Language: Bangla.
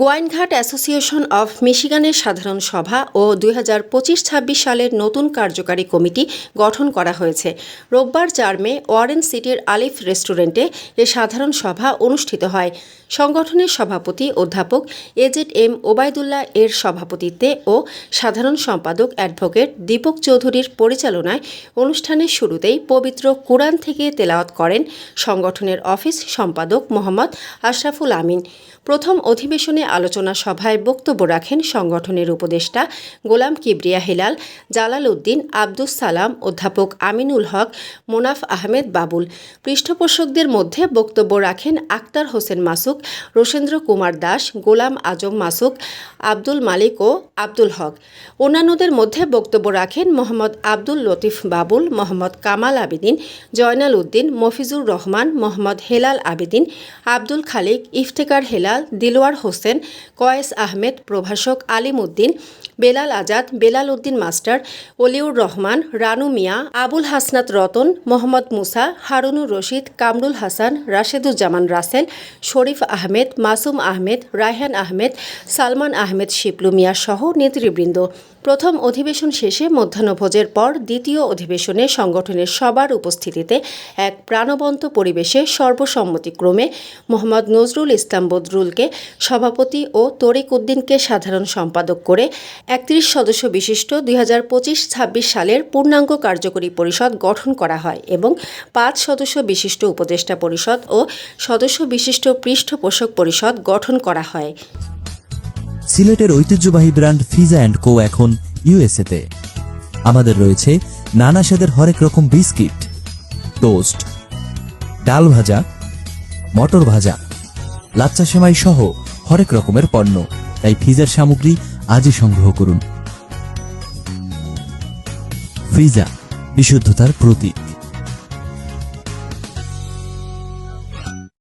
গোয়াইনঘাট অ্যাসোসিয়েশন অফ মিশিগানের সাধারণ সভা ও 2025-26 সালের নতুন কার্যকারী কমিটি গঠন করা হয়েছে। রোববার 4 মে ওয়ারেন সিটির আলিফ রেস্টুরেন্টে এ সাধারণ সভা অনুষ্ঠিত হয়। সংগঠনের সভাপতি অধ্যাপক এজেড ওবায়দুল্লাহ এর সভাপতিত্বে ও সাধারণ সম্পাদক অ্যাডভোকেট দীপক চৌধুরীর পরিচালনায় অনুষ্ঠানের শুরুতেই পবিত্র কুরআন থেকে তেলাওয়াত করেন সংগঠনের অফিস সম্পাদক মোহাম্মদ আশরাফুল আমিন। প্রথম অধিবেশনে আলোচনা সভায় বক্তব্য রাখেন সংগঠনের উপদেষ্টা গোলাম কিবরিয়া হেলাল, জালাল উদ্দিন, আব্দুস সালাম, অধ্যাপক আমিনুল হক, মোনাফ আহমেদ বাবুল। পৃষ্ঠপোষকদের মধ্যে বক্তব্য রাখেন আক্তার হোসেন মাসুক, রোশেন্দ্র কুমার দাস, গোলাম আজম মাসুক, আব্দুল মালিক ও আব্দুল হক। অন্যান্যদের মধ্যে বক্তব্য রাখেন মোহাম্মদ আব্দুল লতিফ বাবুল, মোহাম্মদ কামাল আবেদিন, জয়নাল উদ্দিন, মফিজুর রহমান, মোহাম্মদ হেলাল আবেদিন, আব্দুল খালিক, ইফতেকার হেলাল, দিলওয়ার হোসেন, কয়েস আহমেদ, প্রভাষক আলিম উদ্দিন, বেলাল আজাদ, বেলাল উদ্দিন মাস্টার, অলিউর রহমান, রানু মিয়া, আবুল হাসনাত রতন, মোহাম্মদ মুসা, হারুনুর রশিদ, কামরুল হাসান, রাশেদুজ্জামান রাসেল, শরীফ আহমেদ, মাসুম আহমেদ, রায়হান আহমেদ, সালমান আহমেদ শিপলু মিয়া সহ নেতৃবৃন্দ। প্রথম অধিবেশন শেষে মধ্যাহ্নভোজের পর দ্বিতীয় অধিবেশনে সংগঠনের সবার উপস্থিতিতে এক প্রাণবন্ত পরিবেশে সর্বসম্মতিক্রমে মোহাম্মদ নজরুল ইসলাম বদরুলকে সভাপতি ও তরিক উদ্দিনকে সাধারণ সম্পাদক করে 31 সদস্য বিশিষ্ট 2025-26 সালের পূর্ণাঙ্গ কার্যকরী পরিষদ গঠন করা হয় এবং 5 সদস্য বিশিষ্ট উপদেষ্টা পরিষদ ও সদস্য বিশিষ্ট পৃষ্ঠপোষক পরিষদ গঠন করা হয়। সিলেটের ঐতিহ্যবাহী ব্র্যান্ড ফিজা অ্যান্ড কো এখন ইউএসএতে। আমাদের রয়েছে নানা স্বাদের হরেক রকম বিস্কিট, টোস্ট, ডাল ভাজা, মটর ভাজা, লাচ্চা সেমাই সহ হরেক রকমের পণ্য। তাই ফিজার সামগ্রী আজই সংগ্রহ করুন। ফিজা, বিশুদ্ধতার প্রতীক।